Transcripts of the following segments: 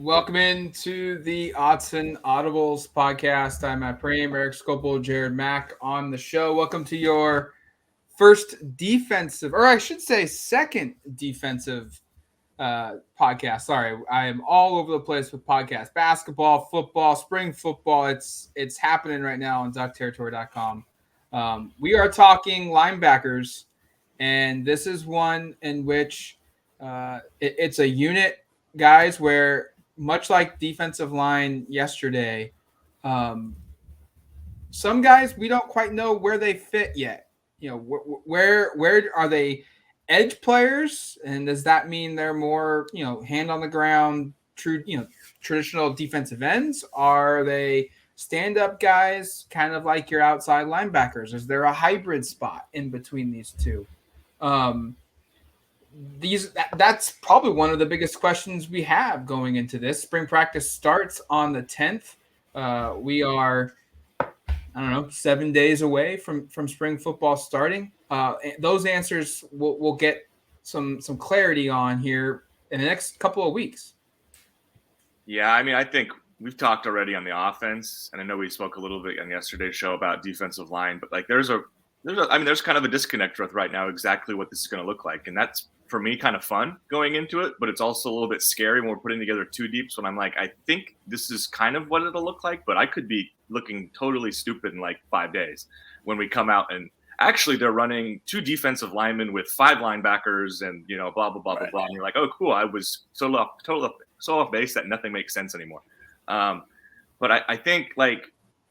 Welcome into the Autzen Audibles Podcast. I'm Matt Prehm, Erik Skopil, Jared Mack on the show. Welcome to your first defensive, or I should say second defensive podcast. Sorry, I am all over the place with podcasts. Basketball, football, spring football. It's happening right now on DuckTerritory.com. We are talking linebackers, and this is one in which it's a unit, guys, where much like defensive line yesterday, some guys we don't quite know where they fit yet. You know, where are they edge players, and does that mean they're more hand on the ground, true traditional defensive ends? Are they stand up guys, kind of like your outside linebackers? Is there a hybrid spot in between these two? That's probably one of the biggest questions we have going into this. Spring practice starts on the 10th. We are, 7 days away from spring football starting. Those answers we'll get some clarity on here in the next couple of weeks. Yeah, I think we've talked already on the offense, and I know we spoke a little bit on yesterday's show about defensive line, but there's kind of a disconnect with right now exactly what this is going to look like, and that's for me kind of fun going into it, but it's also a little bit scary when we're putting together two deeps when I'm like, I think this is kind of what it'll look like, but I could be looking totally stupid in 5 days when we come out and actually they're running two defensive linemen with 5 linebackers and blah blah blah blah blah, and you're like, oh cool, I was so off base that nothing makes sense anymore. But I think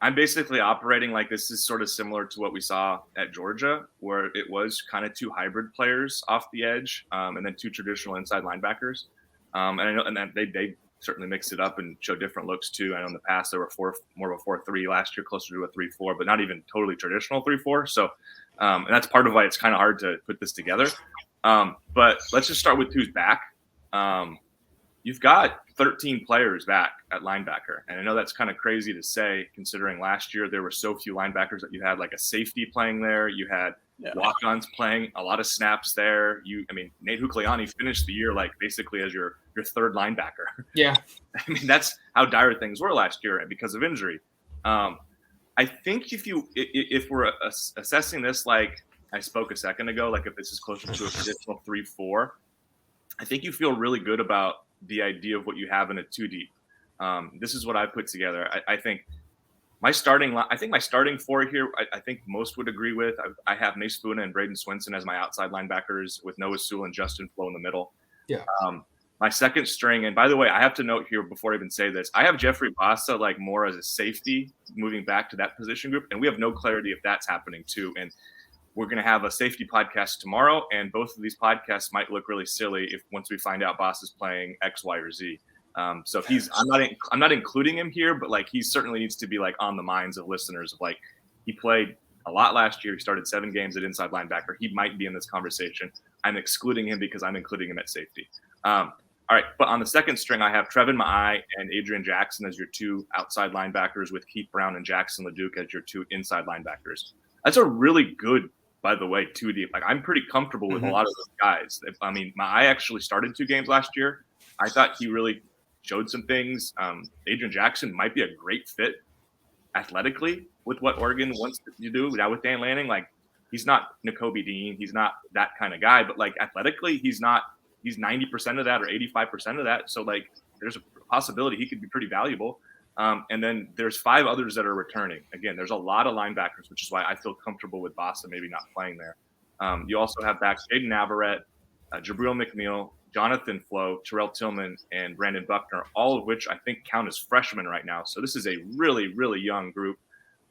I'm basically operating like this is sort of similar to what we saw at Georgia, where it was kind of 2 hybrid players off the edge, and then 2 traditional inside linebackers. And I know, and then they certainly mixed it up and showed different looks too. I know in the past there were more of a 4-3 last year, closer to a 3-4, but not even totally traditional 3-4. So, and that's part of why it's kind of hard to put this together. But let's just start with who's back. You've got 13 players back at linebacker. And I know that's kind of crazy to say, considering last year there were so few linebackers that you had a safety playing there. You had walk-ons playing a lot of snaps there. Nate Hukliani finished the year basically as your third linebacker. Yeah. That's how dire things were last year because of injury. I think if we're assessing this I spoke a second ago, if this is closer to a traditional 3-4, I think you feel really good about the idea of what you have in a 2 deep. This is what I put together. I think my starting 4 here, I think most would agree with. I have Mace Spuna and Braden Swinson as my outside linebackers with Noah Sewell and Justin Flo in the middle. Yeah. My second string, and by the way, I have to note here before I even say this, I have Jeffrey Bassa more as a safety moving back to that position group, and we have no clarity if that's happening too. And we're going to have a safety podcast tomorrow, and both of these podcasts might look really silly if once we find out Boss is playing X, Y, or Z. So I'm not including him here, but he certainly needs to be on the minds of listeners of he played a lot last year. He started 7 games at inside linebacker. He might be in this conversation. I'm excluding him because I'm including him at safety. All right, but on the second string, I have Trevin Ma'ai and Adrian Jackson as your 2 outside linebackers with Keith Brown and Jackson LeDuc as your 2 inside linebackers. That's a really good, by the way, 2 deep. I'm pretty comfortable with a lot of those guys. Ma'ai actually started 2 games last year. I thought he really showed some things. Adrian Jackson might be a great fit athletically with what Oregon wants to do now with Dan Lanning. He's not Nakobe Dean. He's not that kind of guy, but athletically, he's 90% of that or 85% of that. So there's a possibility he could be pretty valuable. And then there's 5 others that are returning. Again, there's a lot of linebackers, which is why I feel comfortable with Bassa maybe not playing there. You also have back Jaden Navarrete, Jabril McNeil, Jonathan Flo, Terrell Tillman, and Brandon Buckner, all of which I think count as freshmen right now. So this is a really, really young group.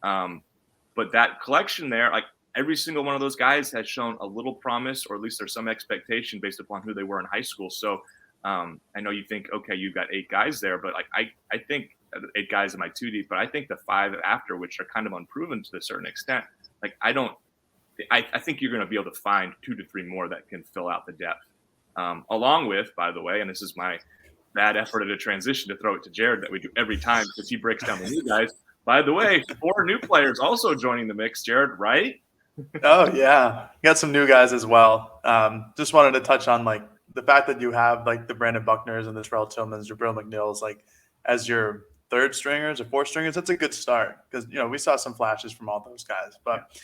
But that collection there, every single one of those guys has shown a little promise, or at least there's some expectation based upon who they were in high school. So I know you think, okay, you've got 8 guys there, but I think 8 guys in my 2 deep, but I think the 5 after, which are kind of unproven to a certain extent, I think you're going to be able to find 2 to 3 more that can fill out the depth. Along with, by the way, and this is my bad effort at a transition to throw it to Jared that we do every time because he breaks down the new guys. By the way, 4 new players also joining the mix, Jared, right? Oh, yeah. Got some new guys as well. Just wanted to touch on the fact that you have like the Brandon Buckners and the Terrell Tillmans, Jabril McNeil's like as your third stringers or fourth stringers, that's a good start because we saw some flashes from all those guys. But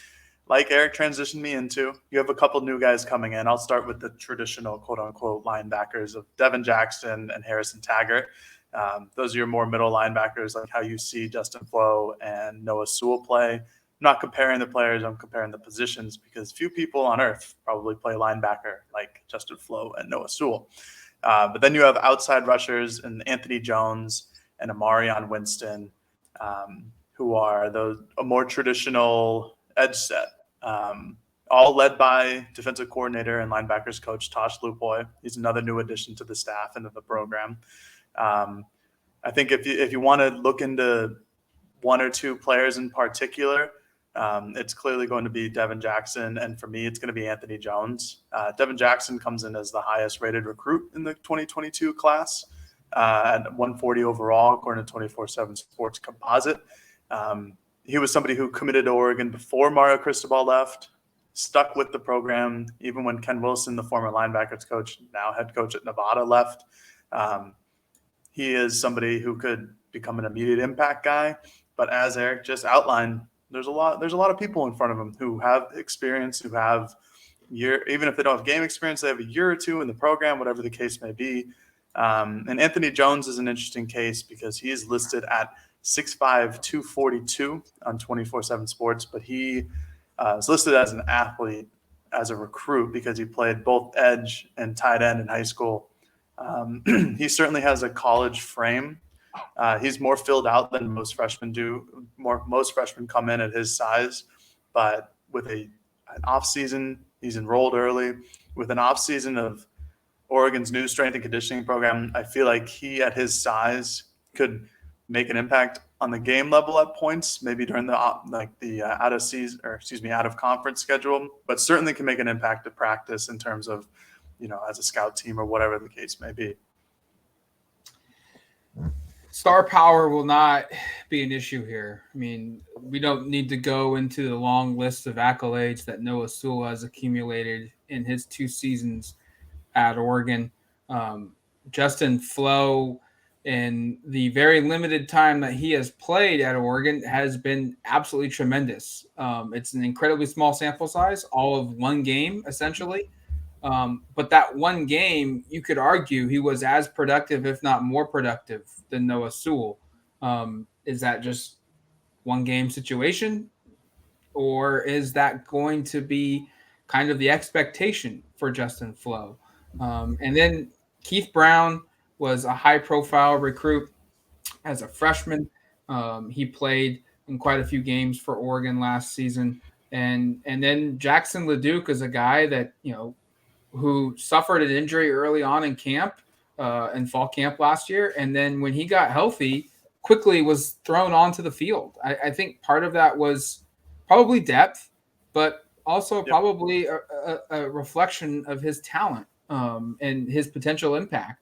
like Erik transitioned me into, you have a couple new guys coming in. I'll start with the traditional quote unquote linebackers of Devin Jackson and Harrison Taggart. Those are your more middle linebackers, like how you see Justin Flo and Noah Sewell play. I'm not comparing the players, I'm comparing the positions because few people on earth probably play linebacker like Justin Flo and Noah Sewell. But then you have outside rushers and Anthony Jones and Amarion Winston, who are a more traditional edge set, all led by defensive coordinator and linebackers coach Tosh Lupoy. He's another new addition to the staff and to the program. I think if you want to look into one or two players in particular, it's clearly going to be Devin Jackson, and for me, it's going to be Anthony Jones. Devin Jackson comes in as the highest rated recruit in the 2022 class at 140 overall, according to 24/7 Sports Composite. He was somebody who committed to Oregon before Mario Cristobal left, stuck with the program, even when Ken Wilson, the former linebackers coach, now head coach at Nevada, left. He is somebody who could become an immediate impact guy. But as Erik just outlined, there's a lot of people in front of him who have experience, who have even if they don't have game experience, they have a year or two in the program, whatever the case may be. And Anthony Jones is an interesting case because he is listed at 6'5", 242 on 24/7 Sports, but he is listed as an athlete, as a recruit, because he played both edge and tight end in high school. He certainly has a college frame. He's more filled out than most freshmen do. Most freshmen come in at his size, but with an off season, he's enrolled early. With an off season of Oregon's new strength and conditioning program, I feel like he, at his size, could make an impact on the game level at points, maybe during the out of season, or out of conference schedule, but certainly can make an impact at practice in terms of, as a scout team or whatever the case may be. Star power will not be an issue here. I mean, we don't need to go into the long list of accolades that Noah Sewell has accumulated in his 2 seasons at Oregon. Justin Flo, in the very limited time that he has played at Oregon, has been absolutely tremendous. It's an incredibly small sample size, all of one game, essentially. But that one game, you could argue he was as productive, if not more productive, than Noah Sewell. Is that just one game situation? Or is that going to be kind of the expectation for Justin Flo? And then Keith Brown was a high-profile recruit as a freshman. He played in quite a few games for Oregon last season. And then Jackson LeDuc is a guy that, who suffered an injury early on in camp, in fall camp last year. And then when he got healthy, quickly was thrown onto the field. I think part of that was probably depth, but also probably a reflection of his talent and his potential impact.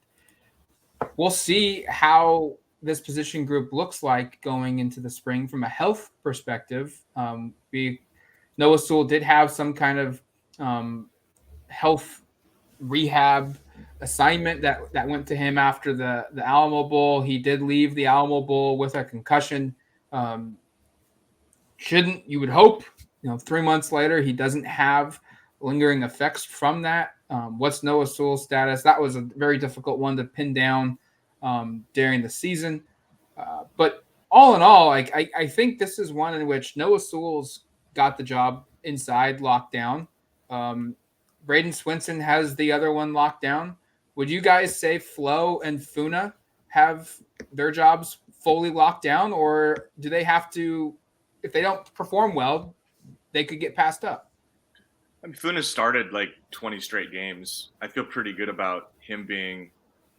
We'll see how this position group looks like going into the spring from a health perspective. Noah Sewell did have some kind of health rehab assignment that went to him after the Alamo Bowl. He did leave the Alamo Bowl with a concussion. You would hope, 3 months later, he doesn't have lingering effects from that. What's Noah Sewell's status? That was a very difficult one to pin down during the season. But all in all, I think this is one in which Noah Sewell's got the job inside locked down. Braden Swinson has the other one locked down. Would you guys say Flo and Funa have their jobs fully locked down, or do they have to, if they don't perform well, they could get passed up? I mean, Funa started like 20 straight games. I feel pretty good about him being,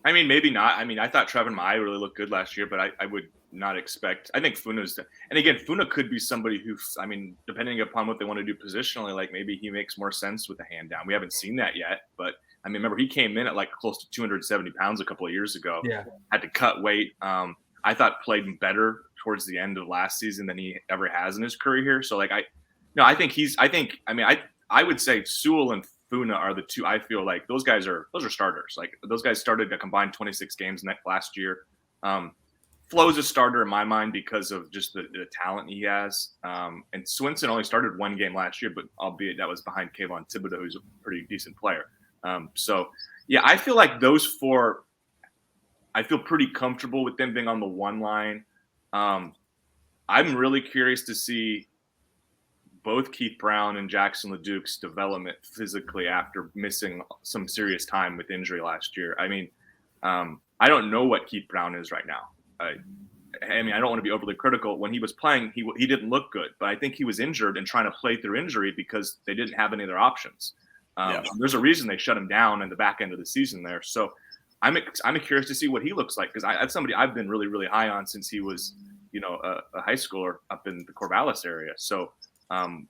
maybe not. I thought Trevin Mai really looked good last year, but I would not expect. I think and again, Funa could be somebody who, depending upon what they want to do positionally, like maybe he makes more sense with the hand down. We haven't seen that yet, but remember he came in at like close to 270 pounds a couple of years ago. Yeah. Had to cut weight. I thought played better towards the end of last season than he ever has in his career here. So I would say Sewell and Funa are the two I feel like those are starters. Like those guys started a combined 26 games last year. Flo's a starter in my mind because of just the talent he has. And Swinson only started one game last year, but albeit that was behind Kayvon Thibodeau, who's a pretty decent player. So, yeah, I feel like those four, I feel pretty comfortable with them being on the one line. I'm really curious to see both Keith Brown and Jackson LeDuc's development physically after missing some serious time with injury last year. I mean, I don't know what Keith Brown is right now. I mean, I don't want to be overly critical. When he was playing, he didn't look good, but I think he was injured and trying to play through injury because they didn't have any other options. There's a reason they shut him down in the back end of the season there. So I'm curious to see what he looks like, because that's somebody I've been really, really high on since he was, a high schooler up in the Corvallis area. So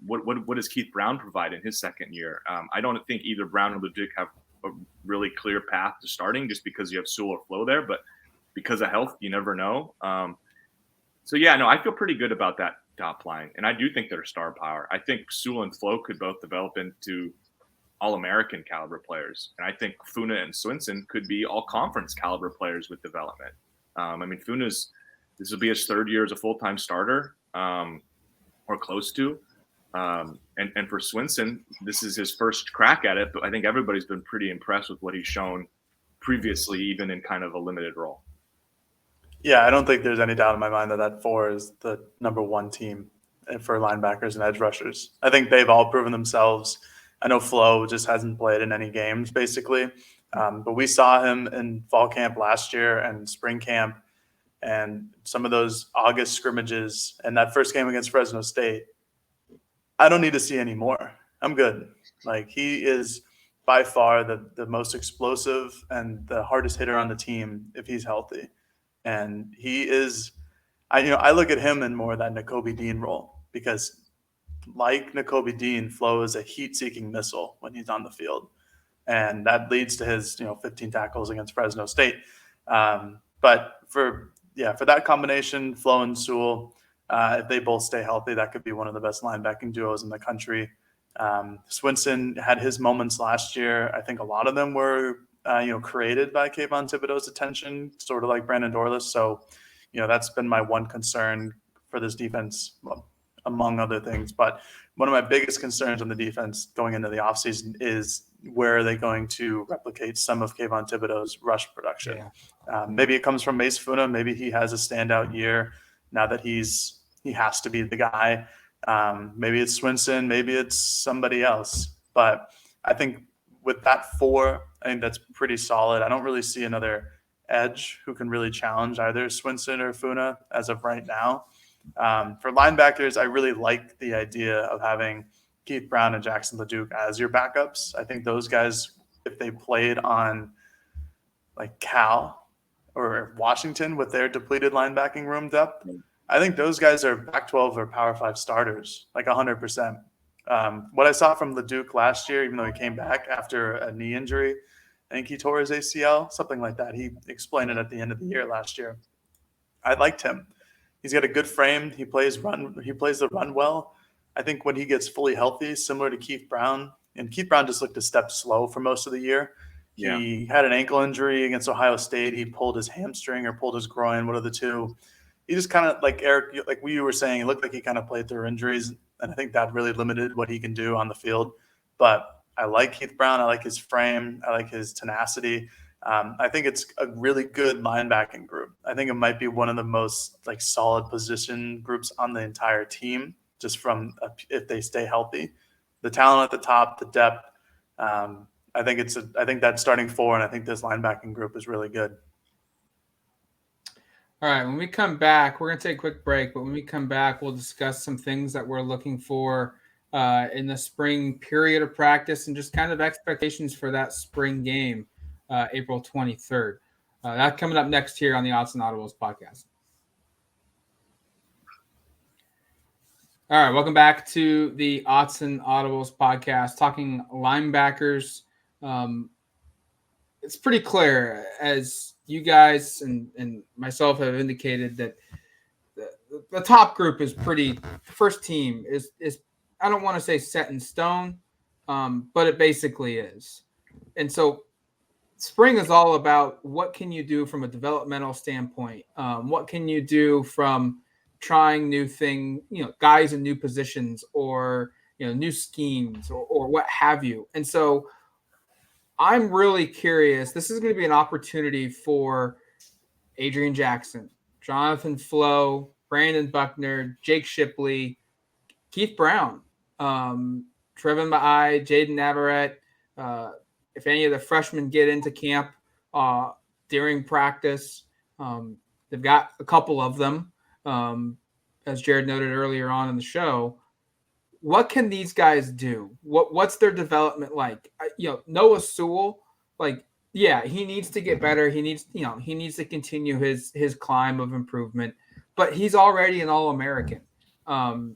what does Keith Brown provide in his second year? I don't think either Brown or LeDuc have a really clear path to starting just because you have Sewell or Flo there, but because of health, you never know. So yeah, no, I feel pretty good about that top line. And I do think they're star power. I think Sewell and Flo could both develop into All-American caliber players. And I think Funa and Swinson could be all-conference caliber players with development. I mean, this will be his third year as a full-time starter, or close to. And for Swinson, this is his first crack at it, but I think everybody's been pretty impressed with what he's shown previously, even in kind of a limited role. Yeah, I don't think there's any doubt in my mind that 4 is the number one team for linebackers and edge rushers. I think they've all proven themselves. I know Flo just hasn't played in any games, basically. But we saw him in fall camp last year and spring camp and some of those August scrimmages and that first game against Fresno State. I don't need to see any more. I'm good. Like, he is by far the most explosive and the hardest hitter on the team if he's healthy. And he is, I look at him in more of that Nakobe Dean role, because like Nakobe Dean, Flo is a heat-seeking missile when he's on the field. And that leads to his, 15 tackles against Fresno State. But for that combination, Flo and Sewell, if they both stay healthy, that could be one of the best linebacking duos in the country. Swinson had his moments last year. I think a lot of them were, created by Kayvon Thibodeau's attention, sort of like Brandon Dorlus. So, that's been my one concern for this defense, among other things. But one of my biggest concerns on the defense going into the offseason is where are they going to replicate some of Kayvon Thibodeau's rush production? Yeah. Maybe it comes from Mace Funa. Maybe he has a standout year now that he has to be the guy. Maybe it's Swinson. Maybe it's somebody else. But I think with that 4, I think that's pretty solid. I don't really see another edge who can really challenge either Swinson or Funa as of right now. For linebackers, I really like the idea of having Keith Brown and Jackson LeDuc as your backups. I think those guys, if they played on like Cal or Washington with their depleted linebacking room depth, I think those guys are Pac-12 or Power 5 starters, like 100%. What I saw from LeDuc last year, even though he came back after a knee injury, I think he tore his ACL, something like that. He explained it at the end of the year last year. I liked him. He's got a good frame. He plays the run well. I think when he gets fully healthy, similar to Keith Brown, and Keith Brown just looked a step slow for most of the year. Yeah. He had an ankle injury against Ohio State. He pulled his hamstring or pulled his groin, one of the two. He just kind of, like Eric, like we were saying, it looked like he kind of played through injuries, and I think that really limited what he can do on the field. But I like Keith Brown. I like his frame. I like his tenacity. I think it's a really good linebacking group. I think it might be one of the most solid position groups on the entire team, just from if they stay healthy. The talent at the top, the depth. I think that starting 4, and I think this linebacking group is really good. All right, when we come back, we're going to take a quick break, but when we come back, we'll discuss some things that we're looking for in the spring period of practice and just kind of expectations for that spring game, April 23rd. That's coming up next here on the Autzen Audibles Podcast. All right, welcome back to the Autzen Audibles Podcast, talking linebackers. It's pretty clear, as you guys and myself have indicated, that the top group is pretty. First team is I don't want to say set in stone, but it basically is. And so spring is all about what can you do from a developmental standpoint? What can you do from trying new thing, guys in new positions or, new schemes or what have you. And so I'm really curious. This is going to be an opportunity for Adrian Jackson, Jonathan Flo, Brandon Buckner, Jake Shipley, Keith Brown, Trevin Maai, Jaden Navarrete. If any of the freshmen get into camp during practice, they've got a couple of them, as Jared noted earlier on in the show. What can these guys do? What's their development like? Noah Sewell, he needs to get better. He needs to continue his climb of improvement, but he's already an All-American. Braden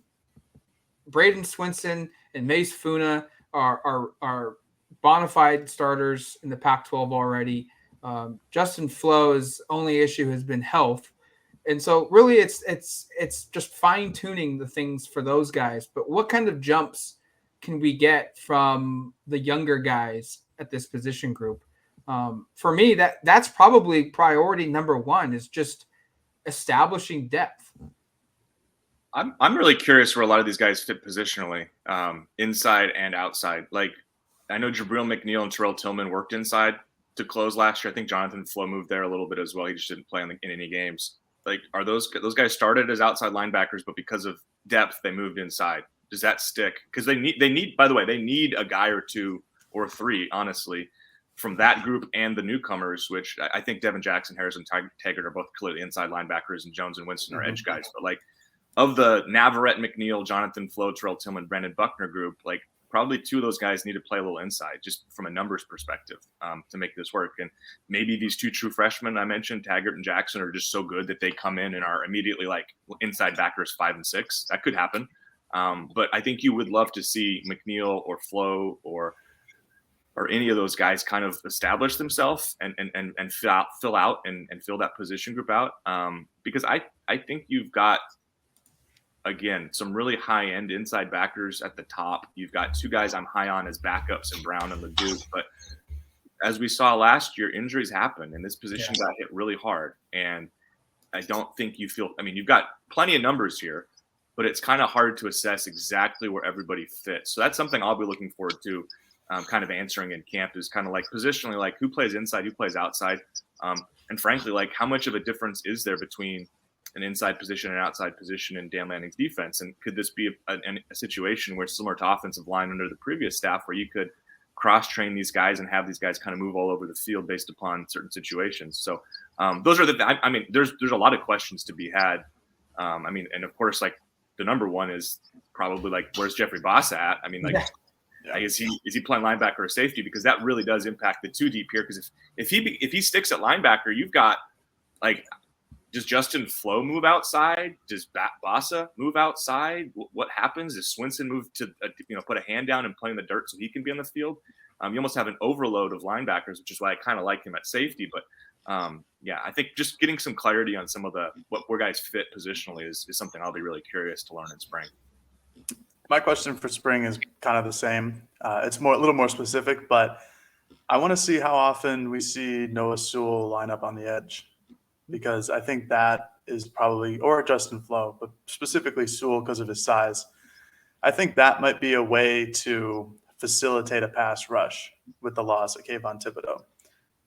Swinson and Mace Funa are bona fide starters in the Pac-12 already. Justin Flo's only issue has been health. And so really it's just fine tuning the things for those guys. But what kind of jumps can we get from the younger guys at this position group? For me, that's probably priority number one, is just establishing depth. I'm really curious where a lot of these guys fit positionally, inside and outside. Like, I know Jabril McNeil and Terrell Tillman worked inside to close last year. I think Jonathan Flo moved there a little bit as well. He just didn't play in any games. Like, are those guys started as outside linebackers, but because of depth, they moved inside? Does that stick? Because they need, by the way, they need a guy or two or three, honestly, from that group and the newcomers, which I think Devin Jackson, Harrison Taggart are both clearly inside linebackers, and Jones and Winston are edge guys. But like, of the Navarrete, McNeil, Jonathan Flo, Terrell Tillman, Brandon Buckner group, like, probably two of those guys need to play a little inside, just from a numbers perspective, to make this work. And maybe these two true freshmen I mentioned, Taggart and Jackson, are just so good that they come in and are immediately like inside backers 5 and 6. That could happen. But I think you would love to see McNeil or Flo or any of those guys kind of establish themselves and fill out and fill that position group out. Because I think you've got, again, some really high-end inside backers at the top. You've got two guys I'm high on as backups in Brown and Leduc. But as we saw last year, injuries happen, and this position got hit really hard. And I don't think you feel – I mean, you've got plenty of numbers here, but it's kind of hard to assess exactly where everybody fits. So that's something I'll be looking forward to kind of answering in camp, is kind of like positionally, like who plays inside, who plays outside. And frankly, like how much of a difference is there between – an inside position and outside position in Dan Lanning's defense? And could this be a situation where, similar to offensive line under the previous staff, where you could cross-train these guys and have these guys kind of move all over the field based upon certain situations? So those are there's a lot of questions to be had. And of course, like, the number one is probably like, where's Jeffrey Bossa at? I mean, like, is he playing linebacker or safety? Because that really does impact the two deep here. Because if he sticks at linebacker, you've got, like, does Justin Flo move outside? Does Bossa move outside? What happens? Does Swinson move to put a hand down and play in the dirt so he can be on the field? You almost have an overload of linebackers, which is why I kind of like him at safety. But I think just getting some clarity on some of where guys fit positionally is something I'll be really curious to learn in spring. My question for spring is kind of the same. It's a little more specific, but I want to see how often we see Noah Sewell line up on the edge, because I think that is probably, or Justin Flo, but specifically Sewell because of his size. I think that might be a way to facilitate a pass rush with the loss of Kayvon Thibodeau.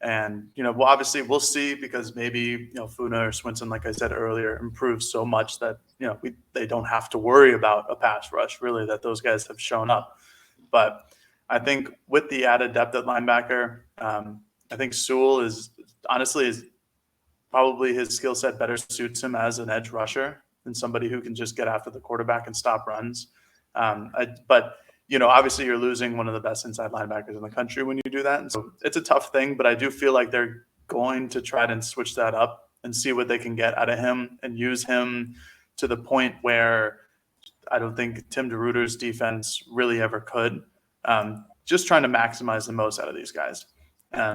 And, obviously we'll see, because maybe, Funa or Swinson, like I said earlier, improves so much that, they don't have to worry about a pass rush, really, that those guys have shown up. But I think with the added depth at linebacker, I think Sewell is probably his skill set better suits him as an edge rusher than somebody who can just get after the quarterback and stop runs. But obviously you're losing one of the best inside linebackers in the country when you do that. And so it's a tough thing, but I do feel like they're going to try to switch that up and see what they can get out of him and use him to the point where I don't think Tim DeRuyter's defense really ever could. Just trying to maximize the most out of these guys.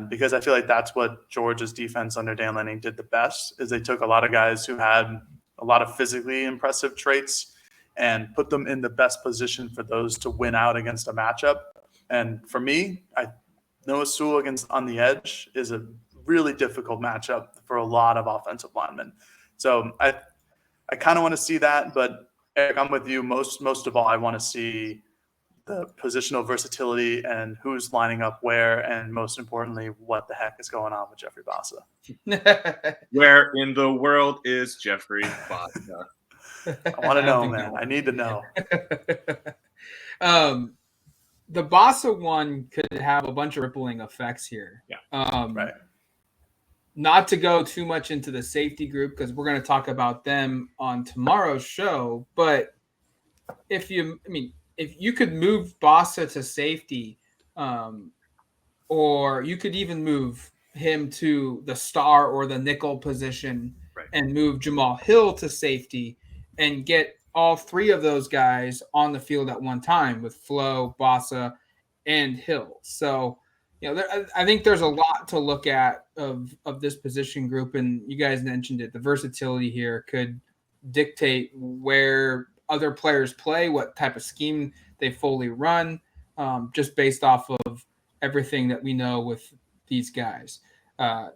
Because I feel like that's what Georgia's defense under Dan Lanning did the best, is they took a lot of guys who had a lot of physically impressive traits and put them in the best position for those to win out against a matchup. And for me, Noah Sewell on the edge is a really difficult matchup for a lot of offensive linemen. So I kind of want to see that, but Erik, I'm with you. Most of all, I want to see the positional versatility and who's lining up where, and most importantly, what the heck is going on with Jeffrey Bassa. Where in the world is Jeffrey Bassa? I want to know, man. I need to know. The Bassa one could have a bunch of rippling effects here. Yeah. Right. Not to go too much into the safety group because we're going to talk about them on tomorrow's show. But if you could move Bassa to safety, or you could even move him to the star or the nickel position, right, and move Jamal Hill to safety and get all three of those guys on the field at one time with Flo, Bassa, and Hill. So, I think there's a lot to look at of this position group, and you guys mentioned it. The versatility here could dictate where other players play, what type of scheme they fully run, just based off of everything that we know with these guys.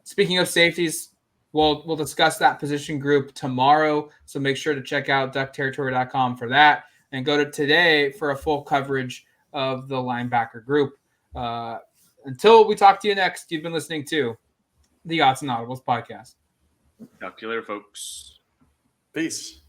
Speaking of safeties, we'll discuss that position group tomorrow, so make sure to check out duckterritory.com for that, and go to today for a full coverage of the linebacker group. Until we talk to you next, you've been listening to the Autzen Audibles Podcast. Talk to you later, folks. Peace.